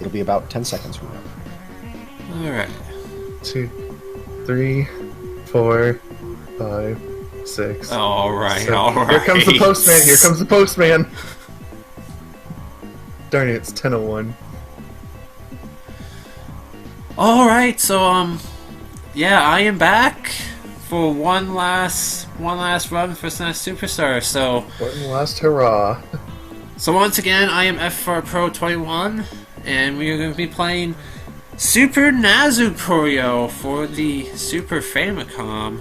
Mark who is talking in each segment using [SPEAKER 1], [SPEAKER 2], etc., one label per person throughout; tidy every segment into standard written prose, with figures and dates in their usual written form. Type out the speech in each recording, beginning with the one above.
[SPEAKER 1] It'll be about 10 seconds from now.
[SPEAKER 2] Alright.
[SPEAKER 3] 2, 3, 4, 5, 6.
[SPEAKER 2] Alright,
[SPEAKER 3] 7.
[SPEAKER 2] alright.
[SPEAKER 3] Here comes the postman! Here comes the postman! Darn it, it's 10:01.
[SPEAKER 2] Alright, so, yeah, I am back for one last run for SNES Superstars, so...
[SPEAKER 3] One last hurrah.
[SPEAKER 2] So once again, I am F4 Pro 21, and we are going to be playing Super Nazo Puyo for the Super Famicom.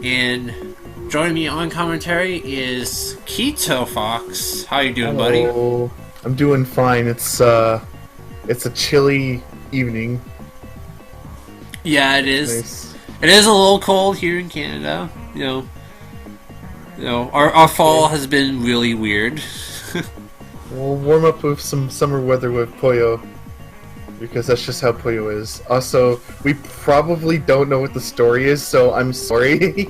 [SPEAKER 2] And joining me on commentary is Keto Fox. How you doing, buddy?
[SPEAKER 3] Hello. I'm doing fine. It's a chilly evening.
[SPEAKER 2] Yeah, it is.
[SPEAKER 3] Nice.
[SPEAKER 2] It is a little cold here in Canada. You know, our fall has been really weird.
[SPEAKER 3] We'll warm up with some summer weather with Puyo, because that's just how Puyo is. Also, we probably don't know what the story is, so I'm sorry.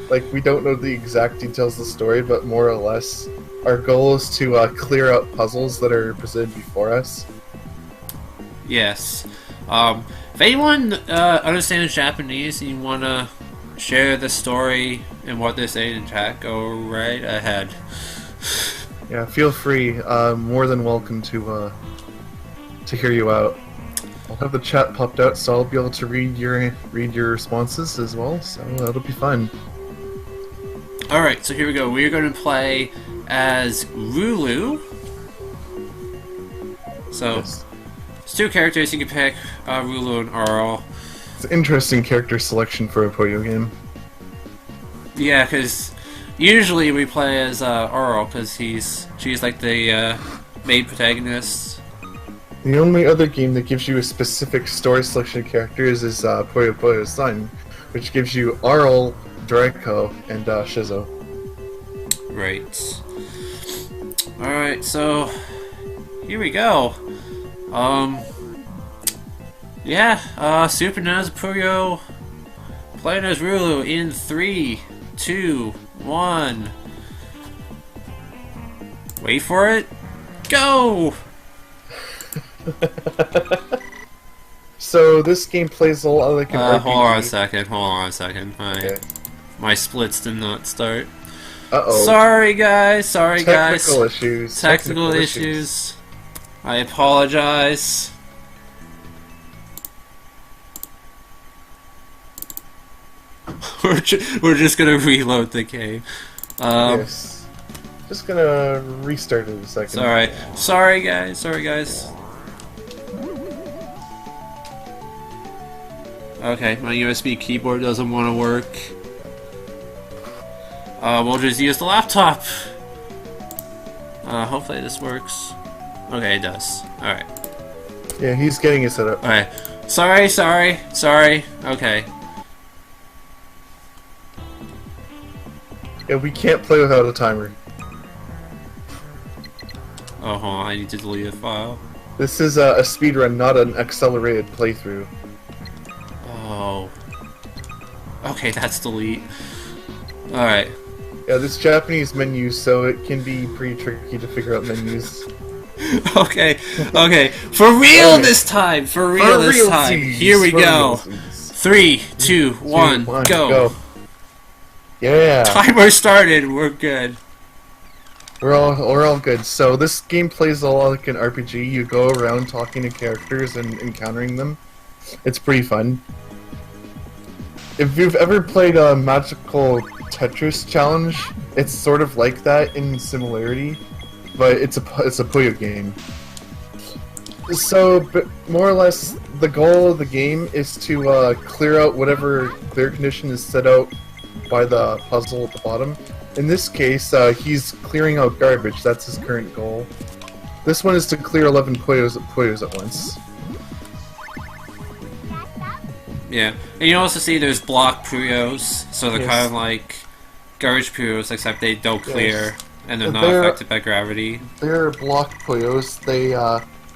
[SPEAKER 3] Like, we don't know the exact details of the story, but more or less, our goal is to clear out puzzles that are presented before us.
[SPEAKER 2] Yes. If anyone understands Japanese and you want to share the story and what they're saying in chat, go right ahead.
[SPEAKER 3] Yeah, feel free. More than welcome to hear you out. I'll have the chat popped out, so I'll be able to read your responses as well. So that'll be fun.
[SPEAKER 2] All right, so here we go. We are going to play as Rulue. So,
[SPEAKER 3] Yes.
[SPEAKER 2] there's two characters you can pick: Rulue and Earl.
[SPEAKER 3] It's an interesting character selection for a Puyo game.
[SPEAKER 2] Yeah, because usually we play as Earl, because she's like the main protagonist.
[SPEAKER 3] The only other game that gives you a specific story selection of characters is Puyo Puyo Sun, which gives you Arl, Draco, and Shizo.
[SPEAKER 2] Right. Alright, so here we go. Yeah, Super Nazo Puyo playing as Rulue in 3, 2, 1. Wait for it. Go!
[SPEAKER 3] So this game plays a lot like an RPG.
[SPEAKER 2] Hold on a second.
[SPEAKER 3] Okay.
[SPEAKER 2] My splits did not start.
[SPEAKER 3] Uh-oh.
[SPEAKER 2] Sorry guys.
[SPEAKER 3] Technical issues.
[SPEAKER 2] Technical issues. I apologize. We're just gonna reload the game.
[SPEAKER 3] Yes. Just gonna restart it in a second.
[SPEAKER 2] Sorry guys. Okay, my USB keyboard doesn't want to work. We'll just use the laptop. Hopefully this works. Okay, it does. Alright.
[SPEAKER 3] Yeah, he's getting it set up.
[SPEAKER 2] Alright. Sorry. Okay.
[SPEAKER 3] Yeah, we can't play without a timer.
[SPEAKER 2] Oh, hold on, I need to delete a file.
[SPEAKER 3] This is a speedrun, not an accelerated playthrough.
[SPEAKER 2] Oh. Okay, that's delete. Alright.
[SPEAKER 3] Yeah, this Japanese menu, so it can be pretty tricky to figure out menus.
[SPEAKER 2] Okay. For real this time! For real this time! Here we go! 3, 2, 1, go!
[SPEAKER 3] Yeah!
[SPEAKER 2] Timer started, we're good.
[SPEAKER 3] We're all good. So this game plays a lot like an RPG. You go around talking to characters and encountering them. It's pretty fun. If you've ever played a Magical Tetris Challenge, it's sort of like that in similarity, but it's a Puyo game. So, but more or less, the goal of the game is to clear out whatever clear condition is set out by the puzzle at the bottom. In this case, he's clearing out garbage. That's his current goal. This one is to clear 11 Puyos at once.
[SPEAKER 2] Yeah, and you also see there's block Puyos, so they're
[SPEAKER 3] Yes.
[SPEAKER 2] kind of like garbage Puyos, except they don't clear, and they're not
[SPEAKER 3] They're-
[SPEAKER 2] affected by gravity.
[SPEAKER 3] They're blocked Puyos.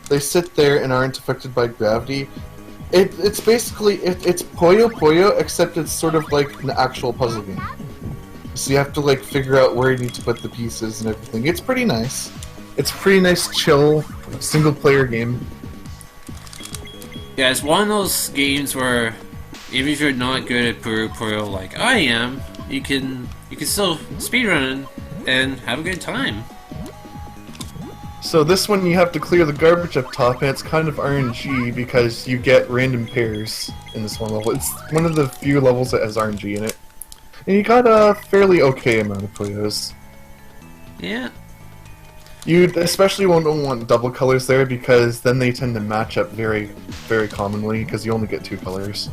[SPEAKER 3] They sit there and aren't affected by gravity. It's basically it's Puyo Puyo, except it's sort of like an actual puzzle game. So you have to like figure out where you need to put the pieces and everything. It's pretty nice. It's a pretty nice, chill, single-player game.
[SPEAKER 2] Yeah, it's one of those games where even if you're not good at Puyo like I am, you can still speedrun and have a good time.
[SPEAKER 3] So this one you have to clear the garbage up top, and it's kind of RNG because you get random pairs in this one level. It's one of the few levels that has RNG in it. And you got a fairly okay amount of Puyos.
[SPEAKER 2] Yeah.
[SPEAKER 3] You especially won't want double colors there because then they tend to match up very, very commonly because you only get 2 colors.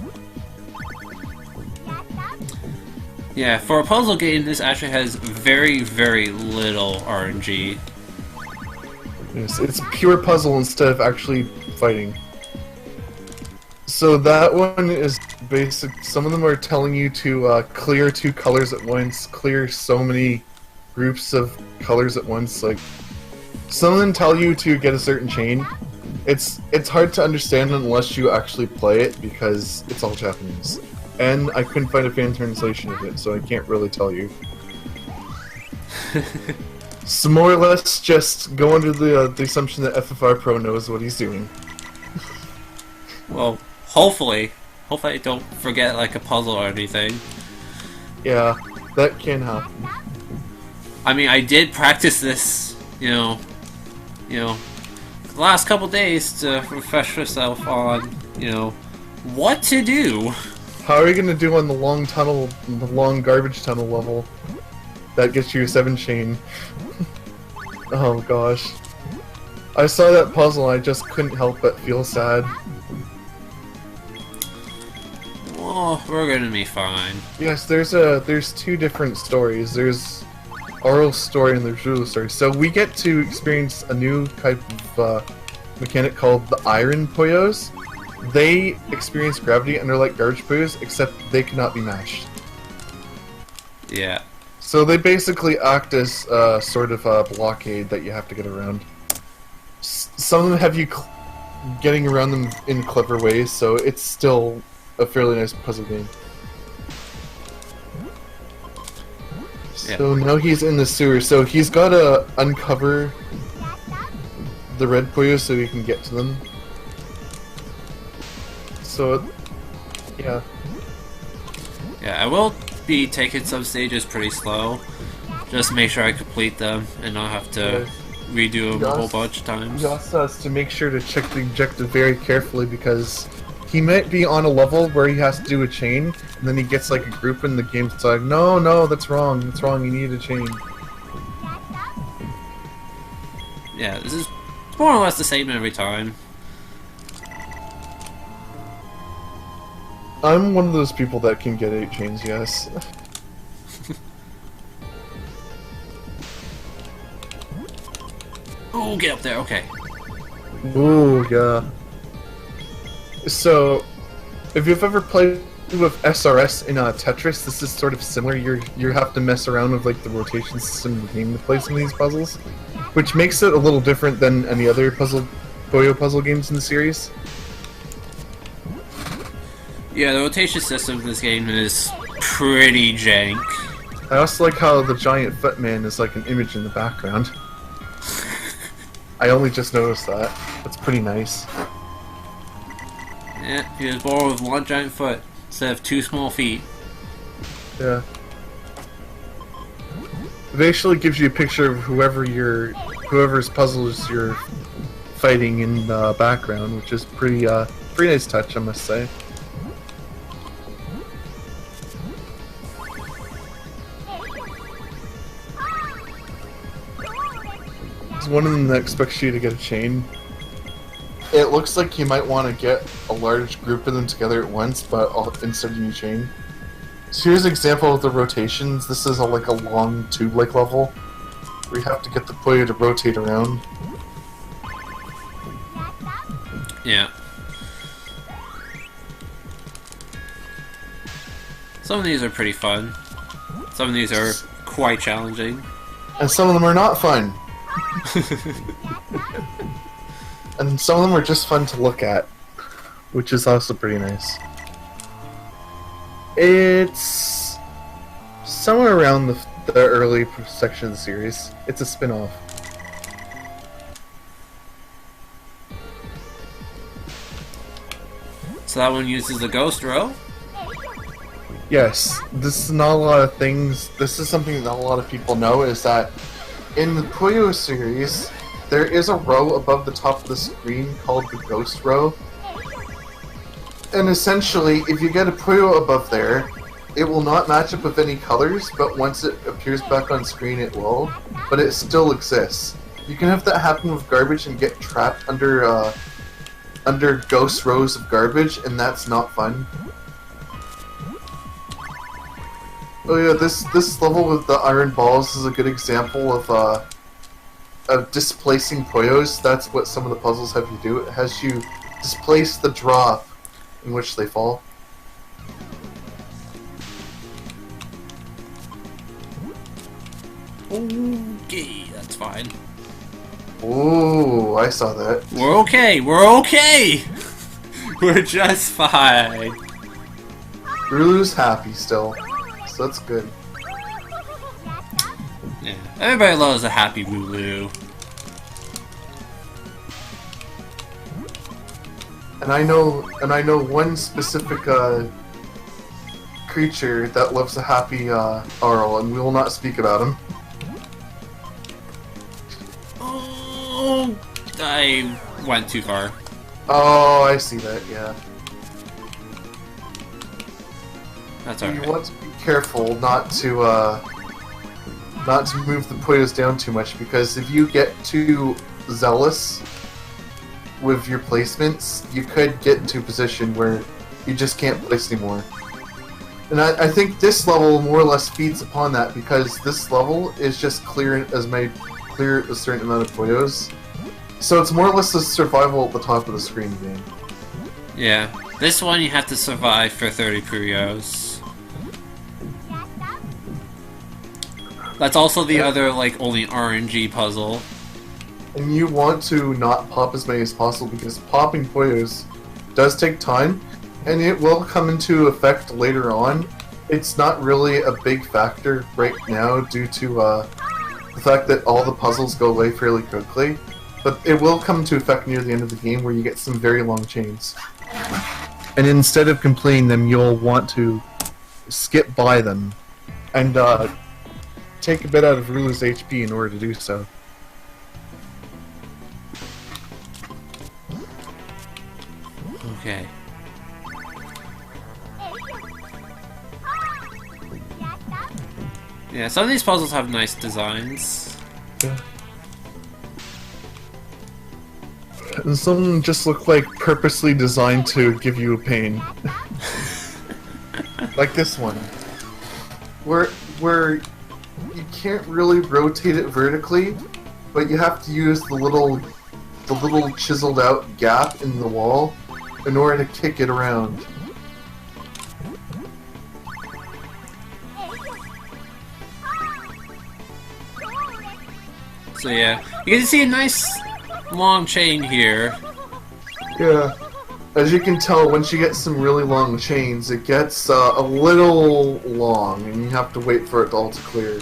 [SPEAKER 2] Yeah, for a puzzle game, this actually has very, very little RNG.
[SPEAKER 3] Yes, it's pure puzzle instead of actually fighting. So that one is basic. Some of them are telling you to clear 2 colors at once, clear so many groups of colors at once. Like some of them tell you to get a certain chain. It's hard to understand unless you actually play it because it's all Japanese, and I couldn't find a fan translation of it, so I can't really tell you. So more or less, just go under the assumption that FFR Pro knows what he's doing.
[SPEAKER 2] Well, hopefully I don't forget like a puzzle or anything.
[SPEAKER 3] Yeah, that can happen.
[SPEAKER 2] I mean, I did practice this, you know, the last couple days to refresh myself on, what to do.
[SPEAKER 3] How are you gonna do on the long tunnel, the long garbage tunnel level? That gets you a 7 chain. Oh gosh. I saw that puzzle and I just couldn't help but feel sad.
[SPEAKER 2] Oh, we're gonna be fine.
[SPEAKER 3] Yes, there's 2 different stories. There's Oral's story and there's Rule's story. So we get to experience a new type of mechanic called the Iron Puyos. They experience gravity and they're like garbage Puyos, except they cannot be mashed.
[SPEAKER 2] Yeah.
[SPEAKER 3] So they basically act as sort of a blockade that you have to get around. Some of them have you getting around them in clever ways, so it's still a fairly nice puzzle game.
[SPEAKER 2] Yeah.
[SPEAKER 3] So now he's in the sewer, so he's got to uncover the red Puyo so he can get to them. So, yeah.
[SPEAKER 2] Yeah, I will be taking some stages pretty slow. Just make sure I complete them and not have to redo them a whole bunch of times.
[SPEAKER 3] He also has to make sure to check the objective very carefully because he might be on a level where he has to do a chain, and then he gets like a group and the game's like, no, that's wrong, you need a chain.
[SPEAKER 2] Yeah, this is more or less the same every time.
[SPEAKER 3] I'm one of those people that can get 8 chains, yes.
[SPEAKER 2] Oh, get up there, okay.
[SPEAKER 3] Ooh, yeah. So, if you've ever played with SRS in Tetris, this is sort of similar. You have to mess around with like the rotation system in the game to play some of these puzzles, which makes it a little different than any other Puyo puzzle games in the series.
[SPEAKER 2] Yeah, the rotation system in this game is pretty jank.
[SPEAKER 3] I also like how the giant footman is like an image in the background. I only just noticed that. That's pretty nice.
[SPEAKER 2] Yeah, he was born with 1 giant foot instead of 2 small feet.
[SPEAKER 3] Yeah. It actually gives you a picture of whoever's puzzles you're fighting in the background, which is pretty nice touch, I must say. There's one of them that expects you to get a chain. It looks like you might want to get a large group of them together at once, but instead of a chain. So here's an example of the rotations. This is like a long tube-like level, where you have to get the Puyo to rotate around.
[SPEAKER 2] Yeah. Some of these are pretty fun. Some of these are quite challenging.
[SPEAKER 3] And some of them are not fun. And some of them are just fun to look at, which is also pretty nice. It's somewhere around the early section of the series. It's a spin-off.
[SPEAKER 2] So that one uses the Ghost Row?
[SPEAKER 3] Yes, this is not a lot of things. This is something that not a lot of people know, is that in the Puyo series, there is a row above the top of the screen called the Ghost Row. And essentially, if you get a Puyo above there, it will not match up with any colors, but once it appears back on screen it will. But it still exists. You can have that happen with garbage and get trapped under ghost rows of garbage, and that's not fun. Oh yeah, this level with the iron balls is a good example of displacing Puyos. That's what some of the puzzles have you do. It has you displace the drop in which they fall.
[SPEAKER 2] Okay, that's fine.
[SPEAKER 3] Ooh, I saw that.
[SPEAKER 2] We're okay, we're okay! We're just fine.
[SPEAKER 3] Rule's happy still, so that's good.
[SPEAKER 2] Yeah, everybody loves a happy Rulue.
[SPEAKER 3] And I know one specific creature that loves a happy Arl, and we will not speak about him.
[SPEAKER 2] Oh, I went too far.
[SPEAKER 3] Oh, I see that. Yeah.
[SPEAKER 2] That's
[SPEAKER 3] You
[SPEAKER 2] alright.
[SPEAKER 3] want to be careful not to move the Puyos down too much, because if you get too zealous with your placements, you could get into a position where you just can't place anymore. And I think this level more or less feeds upon that, because this level is just clear a certain amount of Puyos. So it's more or less a survival at the top of the screen game.
[SPEAKER 2] Yeah, this one you have to survive for 30 Puyos. That's also the other, like, only RNG puzzle.
[SPEAKER 3] And you want to not pop as many as possible, because popping Puyos does take time, and it will come into effect later on. It's not really a big factor right now due to the fact that all the puzzles go away fairly quickly, but it will come into effect near the end of the game where you get some very long chains. And instead of completing them, you'll want to skip by them and take a bit out of Rule's HP in order to do so.
[SPEAKER 2] Okay. Yeah, some of these puzzles have nice designs.
[SPEAKER 3] Yeah. And some just look like purposely designed to give you a pain. Like this one. Where you can't really rotate it vertically, but you have to use the little chiseled out gap in the wall in order to kick it around.
[SPEAKER 2] So yeah, you can see a nice long chain here.
[SPEAKER 3] Yeah. As you can tell, once you get some really long chains, it gets a little long, and you have to wait for it all to clear.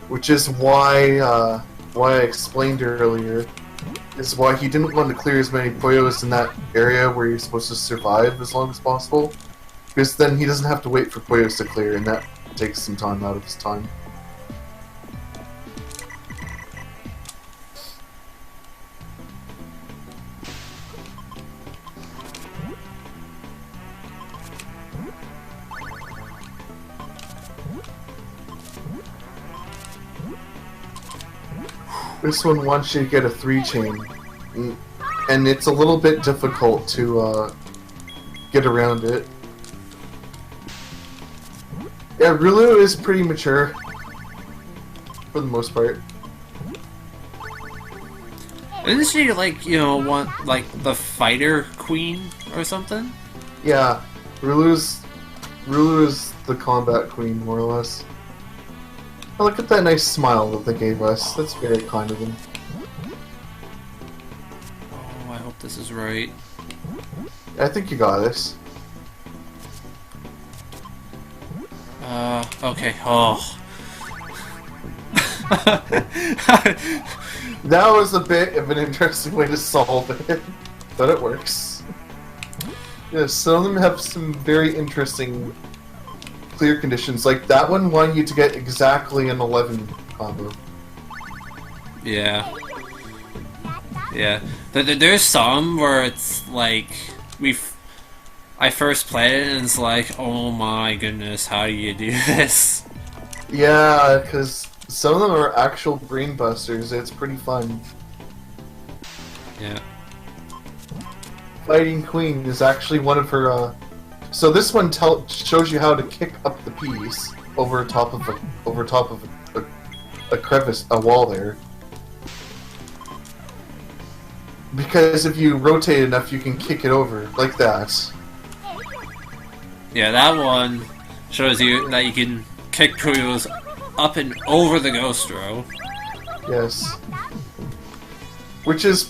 [SPEAKER 3] Which is why I explained earlier, is why he didn't want to clear as many Puyos in that area where you're supposed to survive as long as possible. Because then he doesn't have to wait for Puyos to clear, and that takes some time out of his time. This one wants you to get a 3-chain, and it's a little bit difficult to get around it. Yeah, Rulue is pretty mature, for the most part.
[SPEAKER 2] Isn't she like, you know, like the fighter queen or something?
[SPEAKER 3] Yeah, Rulue is the combat queen, more or less. Oh, look at that nice smile that they gave us. That's very kind of them.
[SPEAKER 2] Oh, I hope this is right.
[SPEAKER 3] I think you got this.
[SPEAKER 2] Okay, oh.
[SPEAKER 3] That was a bit of an interesting way to solve it, but it works. Yeah, some of them have some very interesting clear conditions. Like that one wanted you to get exactly an 11 combo.
[SPEAKER 2] Yeah. Yeah. There's some where it's like I first played it and it's like, oh my goodness, how do you do this?
[SPEAKER 3] Yeah, because some of them are actual brain busters. It's pretty fun.
[SPEAKER 2] Yeah.
[SPEAKER 3] Fighting Queen is actually one of her. So this one shows you how to kick up the piece over top of a crevice, a wall there. Because if you rotate enough, you can kick it over like that.
[SPEAKER 2] Yeah, that one shows you that you can kick Puyos up and over the Ghost Row.
[SPEAKER 3] Yes. Which is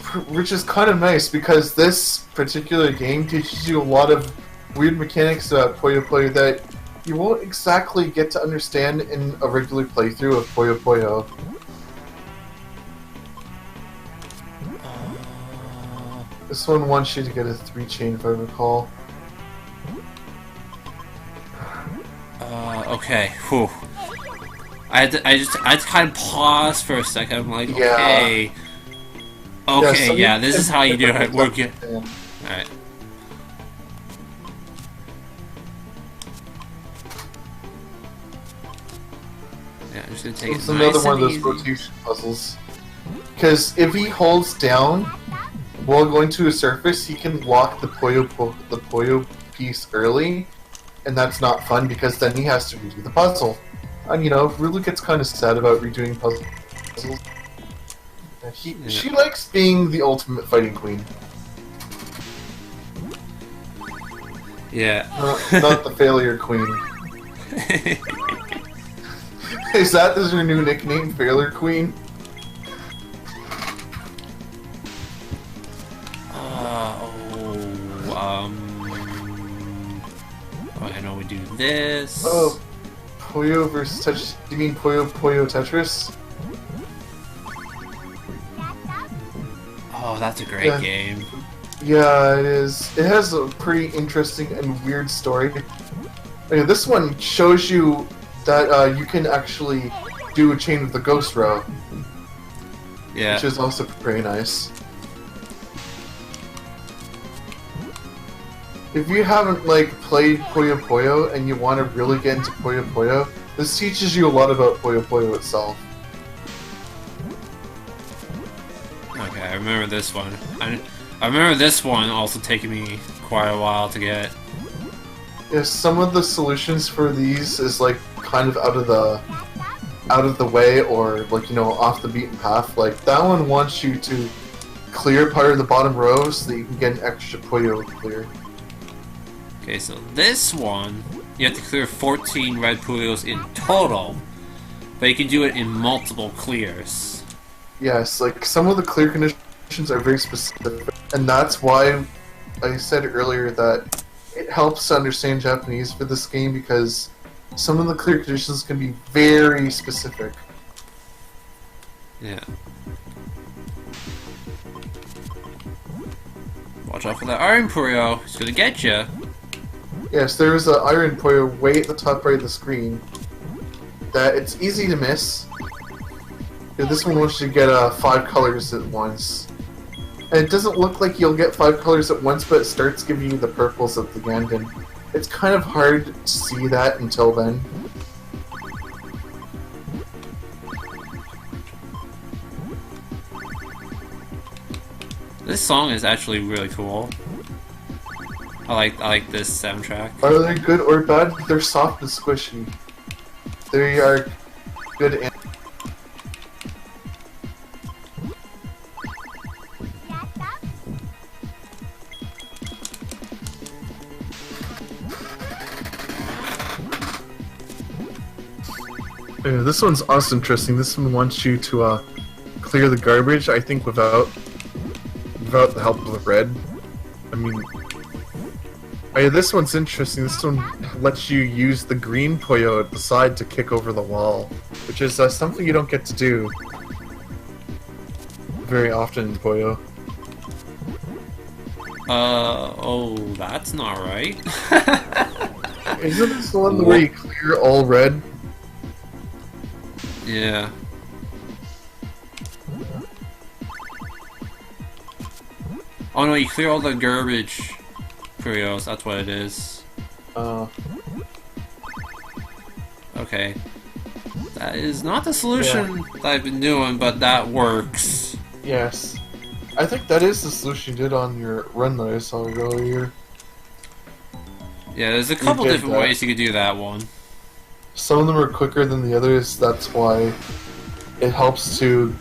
[SPEAKER 3] kind of nice because this particular game teaches you a lot of weird mechanics about Puyo Puyo that you won't exactly get to understand in a regular playthrough of Puyo Puyo. This one wants you to get a 3-chain, if I recall.
[SPEAKER 2] Okay. Whew. I had to kind of pause for a second. I'm like,
[SPEAKER 3] Yeah.
[SPEAKER 2] okay. Okay, yeah, this is how you do it. We're good. Alright. Yeah, I'm just gonna take
[SPEAKER 3] It's
[SPEAKER 2] it
[SPEAKER 3] another
[SPEAKER 2] nice
[SPEAKER 3] one of
[SPEAKER 2] and
[SPEAKER 3] those
[SPEAKER 2] easy.
[SPEAKER 3] rotation puzzles. Because if he holds down while going to a surface, he can block the Puyo piece early, and that's not fun because then he has to redo the puzzle. And you know, Rulue gets kind of sad about redoing puzzles. She likes being the ultimate fighting queen.
[SPEAKER 2] Yeah.
[SPEAKER 3] Not the failure queen. Is that her new nickname, Failure Queen?
[SPEAKER 2] I know we do this.
[SPEAKER 3] Oh, Puyo versus Tetris. You mean Puyo Tetris?
[SPEAKER 2] Oh, that's a great game.
[SPEAKER 3] Yeah, it is. It has a pretty interesting and weird story. This one shows you that you can actually do a chain of the Ghost Row.
[SPEAKER 2] Yeah.
[SPEAKER 3] Which is also pretty nice. If you haven't played Puyo Puyo and you want to really get into Puyo Puyo, this teaches you a lot about Puyo Puyo itself.
[SPEAKER 2] Okay, I remember this one. I remember this one also taking me quite a while to get.
[SPEAKER 3] Yeah, some of the solutions for these is kind of out of the way or off the beaten path. Like that one wants you to clear part of the bottom row so that you can get an extra Puyo clear.
[SPEAKER 2] Okay, so this one you have to clear 14 red Puyos in total, but you can do it in multiple clears.
[SPEAKER 3] Yes, some of the clear conditions are very specific, and that's why I said earlier that it helps to understand Japanese for this game because some of the clear conditions can be very specific.
[SPEAKER 2] Yeah. Watch out for that iron Puyo. It's gonna get you.
[SPEAKER 3] Yes, there is an iron Puyo way at the top right of the screen that it's easy to miss. Yeah, this one wants you to get 5 colors at once. And it doesn't look like you'll get 5 colors at once, but it starts giving you the purples at the end, and it's kind of hard to see that until then.
[SPEAKER 2] This song is actually really cool. I like this soundtrack.
[SPEAKER 3] Are they good or bad? They're soft and squishy. They are good and yeah, this one's also interesting. This one wants you to clear the garbage, I think without the help of a red. I mean, this one's interesting. This one lets you use the green Puyo at the side to kick over the wall, which is something you don't get to do very often in Puyo.
[SPEAKER 2] Oh, that's not right.
[SPEAKER 3] Isn't this the one where you clear all red?
[SPEAKER 2] Yeah. Oh no, you clear all the garbage. Curios, that's what it is. Okay. That is not the solution that I've been doing, but that works.
[SPEAKER 3] Yes. I think that is the solution you did on your run that I saw earlier.
[SPEAKER 2] Yeah, there's a couple different
[SPEAKER 3] that.
[SPEAKER 2] ways you could do that one.
[SPEAKER 3] Some of them are quicker than the others, that's why it helps to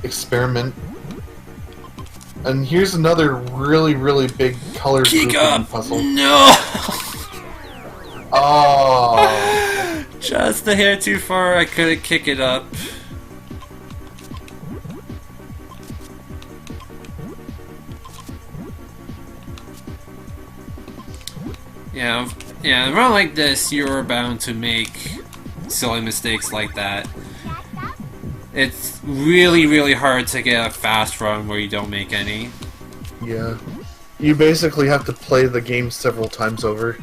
[SPEAKER 3] experiment. And here's another really, really big color grouping puzzle.
[SPEAKER 2] No!
[SPEAKER 3] Oh!
[SPEAKER 2] Just a hair too far, I couldn't kick it up. Yeah, in a run like this, you're bound to make silly mistakes like that. It's really, really hard to get a fast run where you don't make any.
[SPEAKER 3] Yeah. You basically have to play the game several times over.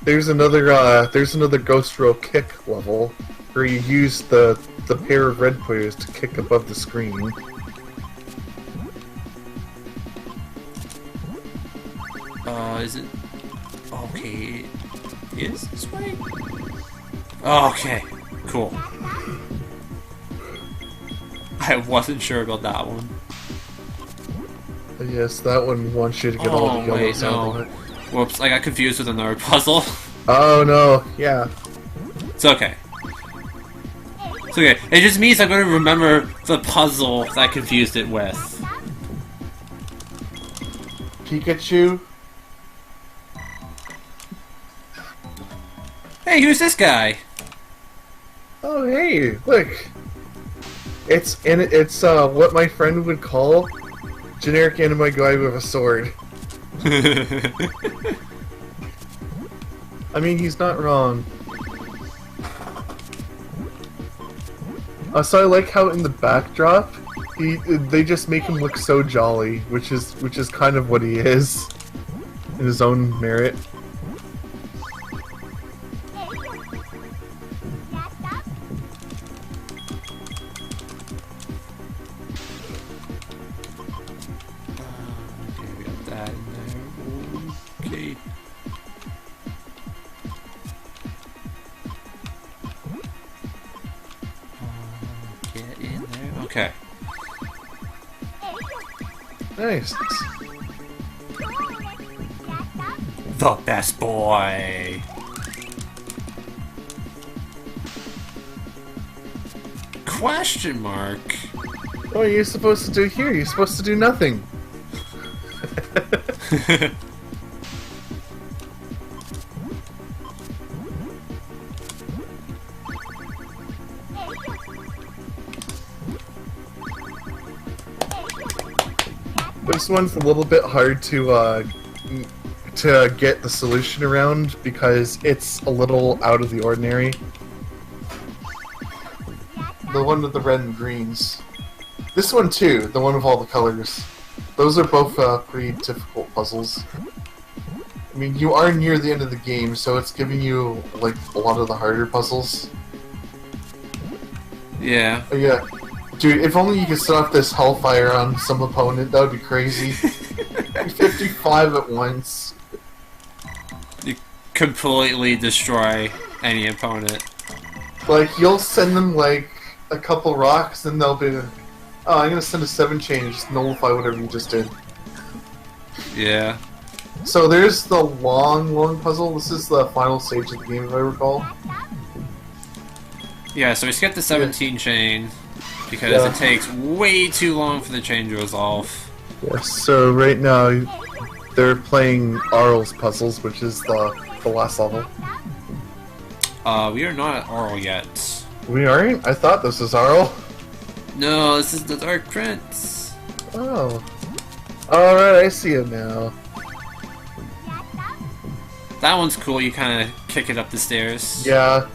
[SPEAKER 3] There's another Ghost Row kick level where you use the pair of red players to kick above the screen.
[SPEAKER 2] Is it... Okay... Is this way? Okay, cool. I wasn't sure about that one.
[SPEAKER 3] Yes, that one wants you to get all the yellows out of it.
[SPEAKER 2] Whoops, I got confused with another puzzle.
[SPEAKER 3] Oh no, yeah.
[SPEAKER 2] It's okay. It's okay. It just means I'm going to remember the puzzle that I confused it with.
[SPEAKER 3] Pikachu?
[SPEAKER 2] Hey, who's this guy?
[SPEAKER 3] Oh hey, look. It's what my friend would call generic anime guy with a sword. I mean, he's not wrong. So I like how in the backdrop, they just make him look so jolly, which is kind of what he is in his own merit.
[SPEAKER 2] Okay.
[SPEAKER 3] Nice.
[SPEAKER 2] The best boy. Question mark.
[SPEAKER 3] What are you supposed to do here? You're supposed to do nothing. This one's a little bit hard to get the solution around because it's a little out of the ordinary. The one with the red and greens. This one too, the one with all the colors. Those are both pretty difficult puzzles. I mean, you are near the end of the game, so it's giving you like a lot of the harder puzzles.
[SPEAKER 2] Yeah.
[SPEAKER 3] Oh, yeah. Dude, if only you could set off this hellfire on some opponent, that would be crazy. 55 at once.
[SPEAKER 2] You completely destroy any opponent.
[SPEAKER 3] Like, you'll send them, like, a couple rocks, and they'll be, oh, I'm gonna send a 7 chain, just nullify whatever you just did.
[SPEAKER 2] Yeah.
[SPEAKER 3] So there's the long puzzle. This is the final stage of the game, if I recall.
[SPEAKER 2] Yeah, so we skipped the 17 chain. Because it takes way too long for the chain to resolve.
[SPEAKER 3] Yes, so right now they're playing Arl's puzzles, which is the last level.
[SPEAKER 2] We are not at Arl yet.
[SPEAKER 3] We aren't? I thought this was Arl.
[SPEAKER 2] No, this is the Dark Prince.
[SPEAKER 3] Oh. Alright, I see it now.
[SPEAKER 2] That one's cool, you kind of kick it up the stairs.
[SPEAKER 3] Yeah.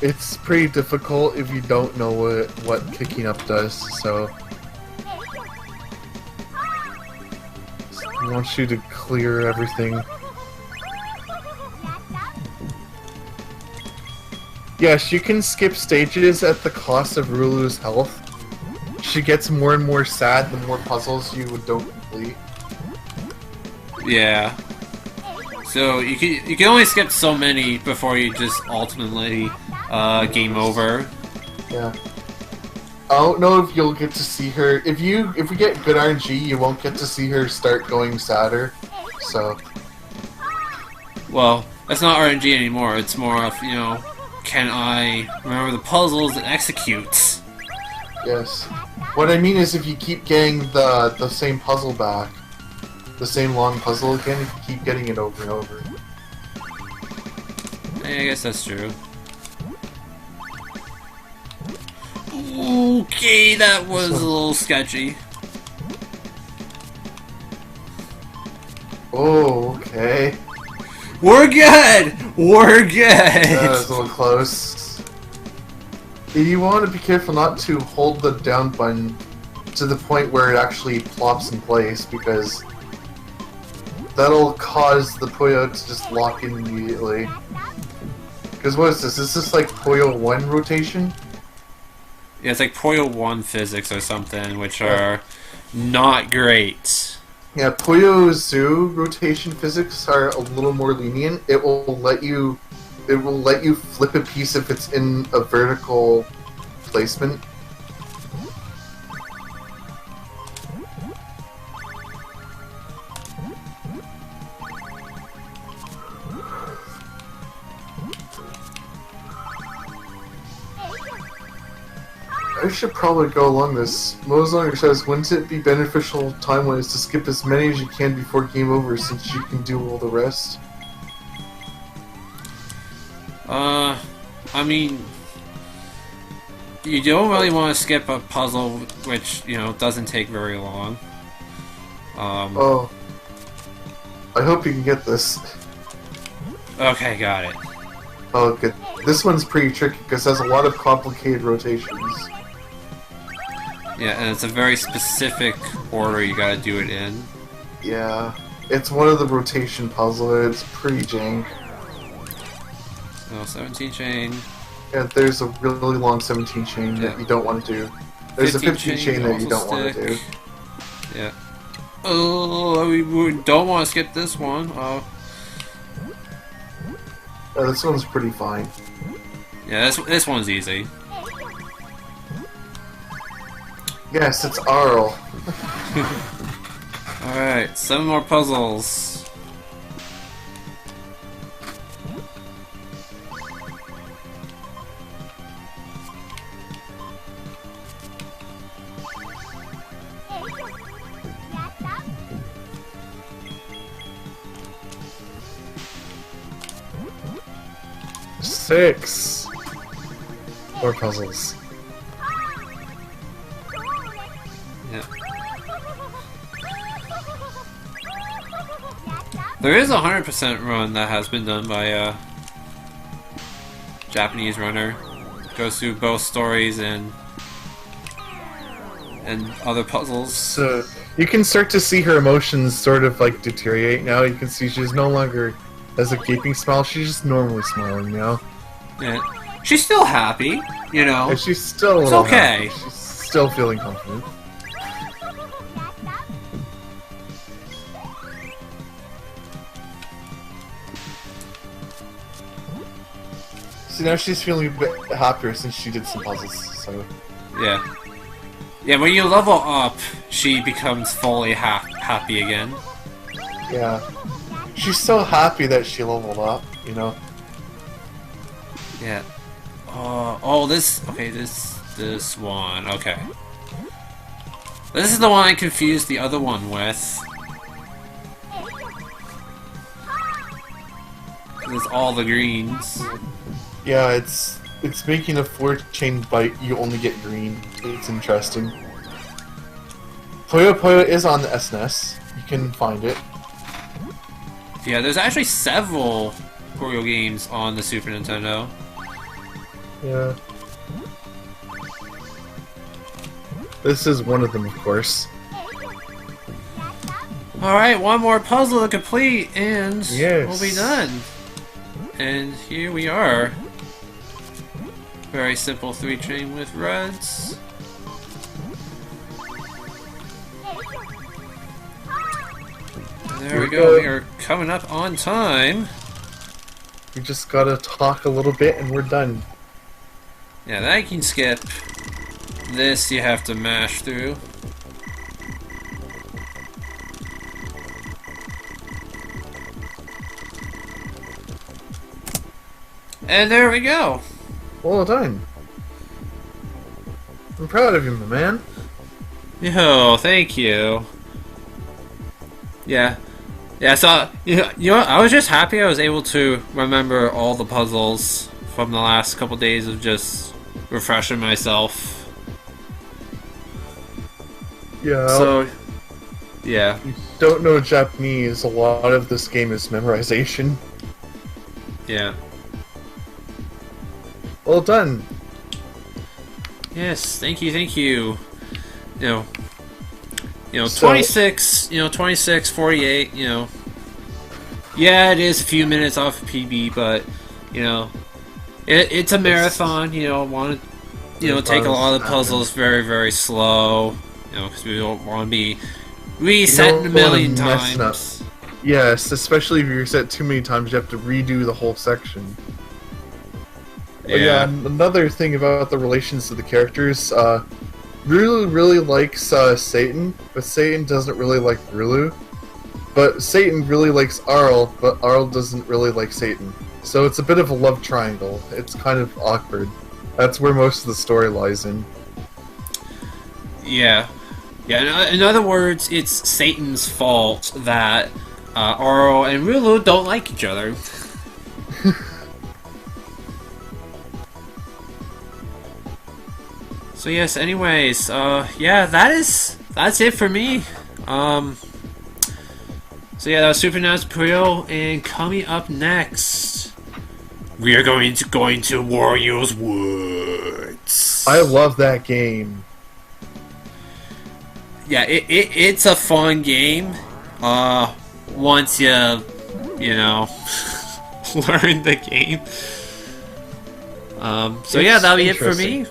[SPEAKER 3] It's pretty difficult if you don't know what picking up does, so... I want you to clear everything. Yes, you can skip stages at the cost of Rulue's health. She gets more and more sad the more puzzles you don't complete.
[SPEAKER 2] Yeah. So you can only skip so many before you just ultimately game over.
[SPEAKER 3] Yeah. I don't know if you'll get to see her. If we get good RNG, you won't get to see her start going sadder. So.
[SPEAKER 2] Well, that's not RNG anymore. It's more of, you know, can I remember the puzzles and execute?
[SPEAKER 3] Yes. What I mean is, if you keep getting the same puzzle back, the same long puzzle again, if you keep getting it over and over.
[SPEAKER 2] I guess that's true. Okay, that was a little sketchy.
[SPEAKER 3] Oh, okay.
[SPEAKER 2] We're good! We're good!
[SPEAKER 3] That was a little close. You want to be careful not to hold the down button to the point where it actually plops in place, because that'll cause the Puyo to just lock in immediately. Because what is this? Is this like Puyo 1 rotation?
[SPEAKER 2] Yeah, it's like Puyo 1 physics or something, which are not great.
[SPEAKER 3] Yeah, Puyo Zoo rotation physics are a little more lenient. It will let you flip a piece if it's in a vertical placement. I should probably go along this. Mozong says, wouldn't it be beneficial time-wise to skip as many as you can before game over, since you can do all the rest?
[SPEAKER 2] I mean, you don't really want to skip a puzzle which, you know, doesn't take very long.
[SPEAKER 3] Oh. I hope you can get this.
[SPEAKER 2] Okay, got it.
[SPEAKER 3] Oh, good. This one's pretty tricky, because it has a lot of complicated rotations.
[SPEAKER 2] Yeah, and it's a very specific order you gotta do it in.
[SPEAKER 3] Yeah. It's one of the rotation puzzles. It's pretty jank.
[SPEAKER 2] Oh, 17 chain.
[SPEAKER 3] Yeah, there's a really long 17 chain that you don't want to do. There's a 15 chain that you don't want to do.
[SPEAKER 2] Yeah. Oh, we don't want to skip this one. Oh.
[SPEAKER 3] This one's pretty fine.
[SPEAKER 2] Yeah, this one's easy.
[SPEAKER 3] Yes, it's Arl.
[SPEAKER 2] Alright, 7 more puzzles.
[SPEAKER 3] Six more puzzles.
[SPEAKER 2] Yeah. There is a 100% run that has been done by a Japanese runner. Goes through both stories and other puzzles.
[SPEAKER 3] So you can start to see her emotions sort of like deteriorate now. You can see she's no longer has a gaping smile. She's just normally smiling now.
[SPEAKER 2] Yeah. She's still happy, you know.
[SPEAKER 3] And she's still a
[SPEAKER 2] It's
[SPEAKER 3] little
[SPEAKER 2] okay.
[SPEAKER 3] happy. She's still feeling confident. See, now she's feeling a bit happier since she did some puzzles, so...
[SPEAKER 2] Yeah. Yeah, when you level up, she becomes fully happy again.
[SPEAKER 3] Yeah. She's so happy that she leveled up, you know?
[SPEAKER 2] Yeah. Oh, this... Okay, this one. Okay. This is the one I confused the other one with. It's all the greens.
[SPEAKER 3] Yeah, it's making a 4-chain bite, you only get green. It's interesting. Puyo Puyo is on the SNES. You can find it.
[SPEAKER 2] Yeah, there's actually several Puyo games on the Super Nintendo.
[SPEAKER 3] Yeah. This is one of them, of course.
[SPEAKER 2] Alright, one more puzzle to complete, and
[SPEAKER 3] Yes.
[SPEAKER 2] we'll be done. And here we are. Very simple 3-chain with reds. And there we go, we are coming up on time.
[SPEAKER 3] We just gotta talk a little bit and we're done.
[SPEAKER 2] Yeah, that you can skip. This you have to mash through. And there we go.
[SPEAKER 3] Well done. I'm proud of you, my man.
[SPEAKER 2] Yo, thank you. Yeah. Yeah, so, you know, I was just happy I was able to remember all the puzzles from the last couple days of just refreshing myself.
[SPEAKER 3] Yeah.
[SPEAKER 2] So, yeah.
[SPEAKER 3] If you don't know Japanese, a lot of this game is memorization.
[SPEAKER 2] Yeah.
[SPEAKER 3] Well done.
[SPEAKER 2] Yes, thank you, thank you. You know,
[SPEAKER 3] So-
[SPEAKER 2] 26, 48, you know. Yeah, it is a few minutes off of PB, but, you know, it's a marathon, you know, want to, take a lot of the puzzles very, very slow, you know, because we don't want to be resetting a million times.
[SPEAKER 3] Yes, especially if you're set too many times, you have to redo the whole section. But yeah, another thing about the relations to the characters, Rulue really likes Satan, but Satan doesn't really like Rulue. But Satan really likes Arl, but Arl doesn't really like Satan. So it's a bit of a love triangle. It's kind of awkward. That's where most of the story lies in.
[SPEAKER 2] Yeah. Yeah, in other words, it's Satan's fault that Arl and Rulue don't like each other. So yes, anyways, yeah, that's it for me. So yeah, that was Super Nazo Puyo, and coming up next, we are going to Wario's Woods.
[SPEAKER 3] I love that game.
[SPEAKER 2] Yeah, it's a fun game. Once you know, learn the game. So yeah, that'll be it for me.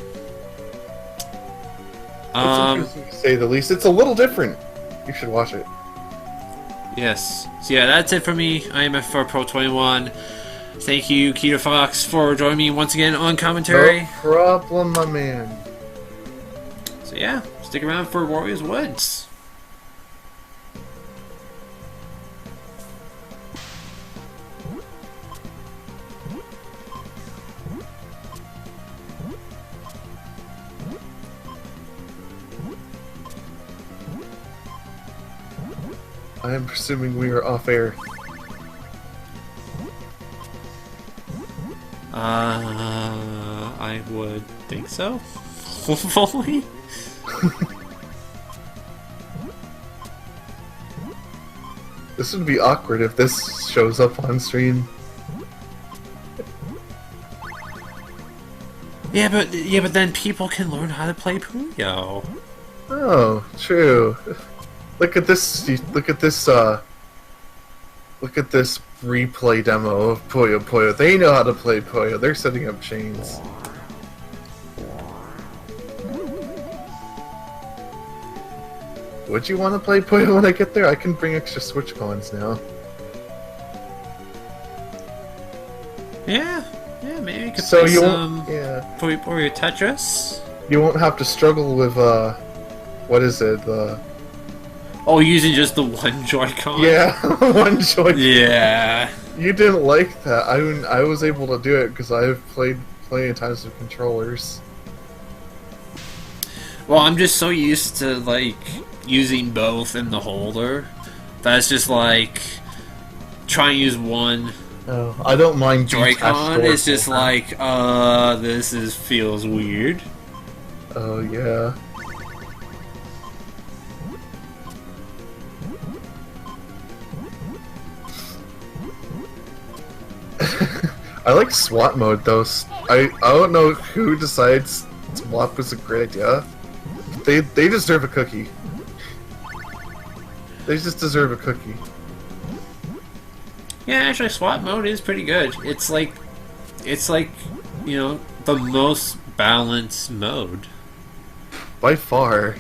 [SPEAKER 3] It's interesting to say the least. It's a little different. You should watch it.
[SPEAKER 2] Yes. So yeah, that's it for me. I am F4 Pro 21. Thank you, Keto Fox, for joining me once again on commentary.
[SPEAKER 3] No problem, my man.
[SPEAKER 2] So yeah, stick around for Wario's Woods.
[SPEAKER 3] I am presuming we are off air.
[SPEAKER 2] I would think so. Hopefully.
[SPEAKER 3] This would be awkward if this shows up on stream.
[SPEAKER 2] Yeah, but then people can learn how to play Puyo.
[SPEAKER 3] Oh, true. Look at this. Look at this. Look at this replay demo of Puyo Puyo. They know how to play Puyo. They're setting up chains. Would you want to play Puyo when I get there? I can bring extra Switch coins now.
[SPEAKER 2] Yeah, maybe you could
[SPEAKER 3] So
[SPEAKER 2] play
[SPEAKER 3] you
[SPEAKER 2] some
[SPEAKER 3] won't, yeah.
[SPEAKER 2] Puyo Tetris.
[SPEAKER 3] You won't have to struggle with what is it?
[SPEAKER 2] Oh, using just the one Joy-Con?
[SPEAKER 3] Yeah, one Joy-Con.
[SPEAKER 2] Yeah.
[SPEAKER 3] You didn't like that. I was able to do it because I've played plenty of times with controllers.
[SPEAKER 2] Well, I'm just so used to, like, using both in the holder. That's just, like, trying to use one
[SPEAKER 3] Oh, I don't mind
[SPEAKER 2] Joy-Con.
[SPEAKER 3] detached
[SPEAKER 2] It's just
[SPEAKER 3] Joy-Con.
[SPEAKER 2] like, this feels weird.
[SPEAKER 3] Oh, yeah. I like SWAT mode though. I don't know who decides swap was a great idea. They deserve a cookie. They just deserve a cookie.
[SPEAKER 2] Yeah, actually, swap mode is pretty good. It's like, you know, the most balanced mode.
[SPEAKER 3] By far.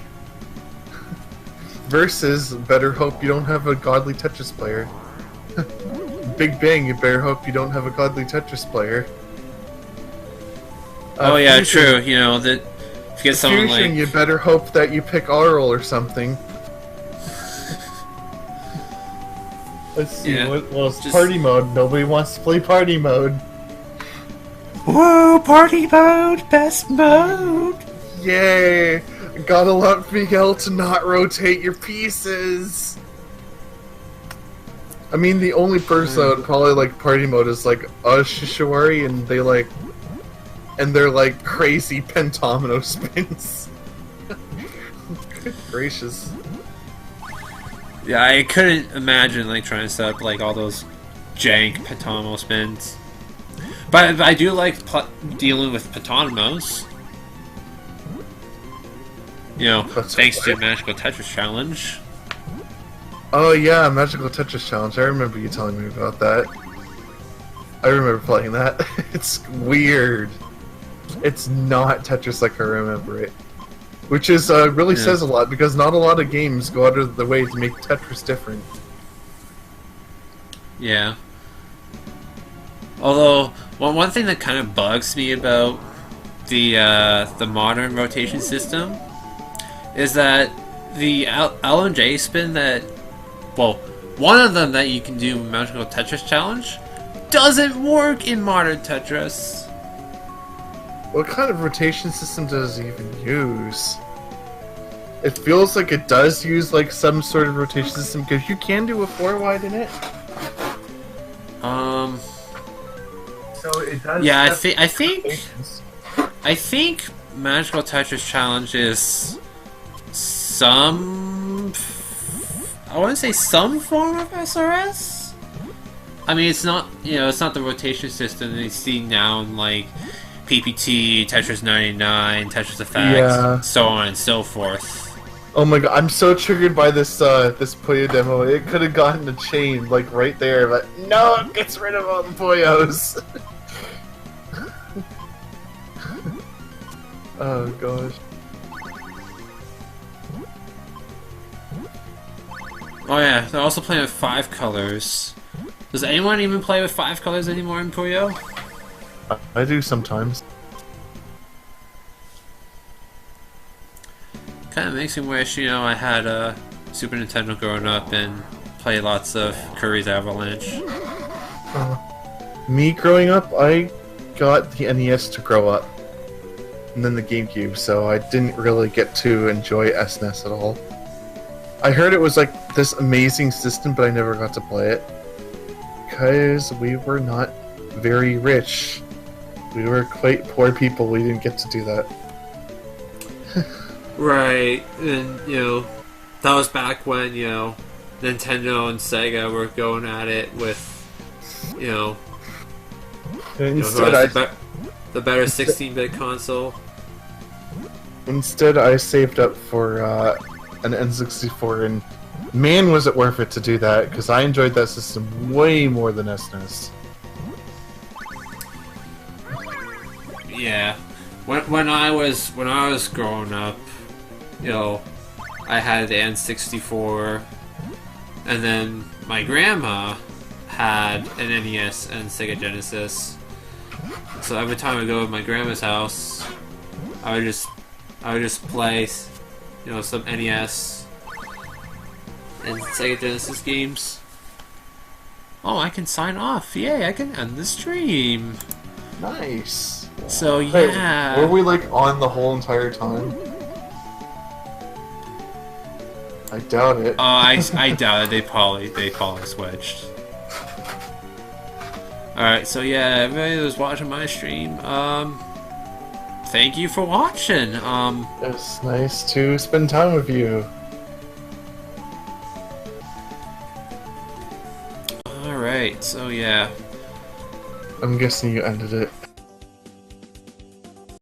[SPEAKER 3] Versus, better hope you don't have a godly Tetris player. Big Bang, you better hope you don't have a godly Tetris player.
[SPEAKER 2] Oh yeah,
[SPEAKER 3] Fusion,
[SPEAKER 2] true. You know that if you get someone
[SPEAKER 3] Fusion,
[SPEAKER 2] like
[SPEAKER 3] you better hope that you pick Arl or something. Let's see,
[SPEAKER 2] Yeah,
[SPEAKER 3] what else?
[SPEAKER 2] just-
[SPEAKER 3] Party mode. Nobody wants to play party mode.
[SPEAKER 2] whoa, party mode, best mode.
[SPEAKER 3] Yay! Gotta love Miguel to not rotate your pieces. I mean, the only person that would probably like party mode is like Shishawari, and they're like crazy pentomino spins. Good gracious.
[SPEAKER 2] Yeah, I couldn't imagine like trying to set up like all those jank pentomino spins. But I do like dealing with pentominoes. You know, thanks to Magical Tetris Challenge.
[SPEAKER 3] Oh yeah, Magical Tetris Challenge. I remember you telling me about that. I remember playing that. It's weird. It's not Tetris like I remember it. Which is really says a lot, because not a lot of games go out of the way to make Tetris different.
[SPEAKER 2] Yeah. Although, one thing that kind of bugs me about the modern rotation system is that the L and J spin that, well, one of them that you can do in Magical Tetris Challenge doesn't work in modern Tetris.
[SPEAKER 3] What kind of rotation system does it even use? It feels like it does use like some sort of rotation system, because you can do a 4-wide in it. So it does.
[SPEAKER 2] Yeah, I think Magical Tetris Challenge is some, I want to say some form of SRS. I mean, it's not, you know, it's not the rotation system that you see now in like PPT, Tetris 99, Tetris Effect, so on and so forth.
[SPEAKER 3] Oh my god, I'm so triggered by this this Puyo demo. It could have gotten a chain like right there, but no, it gets rid of all the Puyos. Oh gosh.
[SPEAKER 2] Oh yeah, they're also playing with 5 colors. Does anyone even play with 5 colors anymore in Puyo?
[SPEAKER 3] I do sometimes.
[SPEAKER 2] Kind of makes me wish, you know, I had a Super Nintendo growing up and played lots of Curry's Avalanche.
[SPEAKER 3] Me growing up, I got the NES to grow up, and then the GameCube, so I didn't really get to enjoy SNES at all. I heard it was like this amazing system, but I never got to play it because we were not very rich. We were quite poor people. We didn't get to do that.
[SPEAKER 2] Right, and you know, that was back when, you know, Nintendo and Sega were going at it with, you know,
[SPEAKER 3] Instead,
[SPEAKER 2] the better 16-bit console.
[SPEAKER 3] Instead, I saved up for an N64, and man, was it worth it to do that, because I enjoyed that system way more than SNES.
[SPEAKER 2] Yeah, when I was growing up, you know, I had the N64, and then my grandma had an NES and Sega Genesis. So every time I go to my grandma's house, I would just play, you know, some NES and Sega Genesis games. Oh, I can sign off! Yay! I can end the stream.
[SPEAKER 3] Nice.
[SPEAKER 2] So
[SPEAKER 3] Hey,
[SPEAKER 2] yeah.
[SPEAKER 3] were we like on the whole entire time? I doubt it.
[SPEAKER 2] I doubt it. They probably switched. Alright, so yeah, everybody that was watching my stream, thank you for watching.
[SPEAKER 3] It's nice to spend time with you.
[SPEAKER 2] Alright, so yeah.
[SPEAKER 3] I'm guessing you ended it.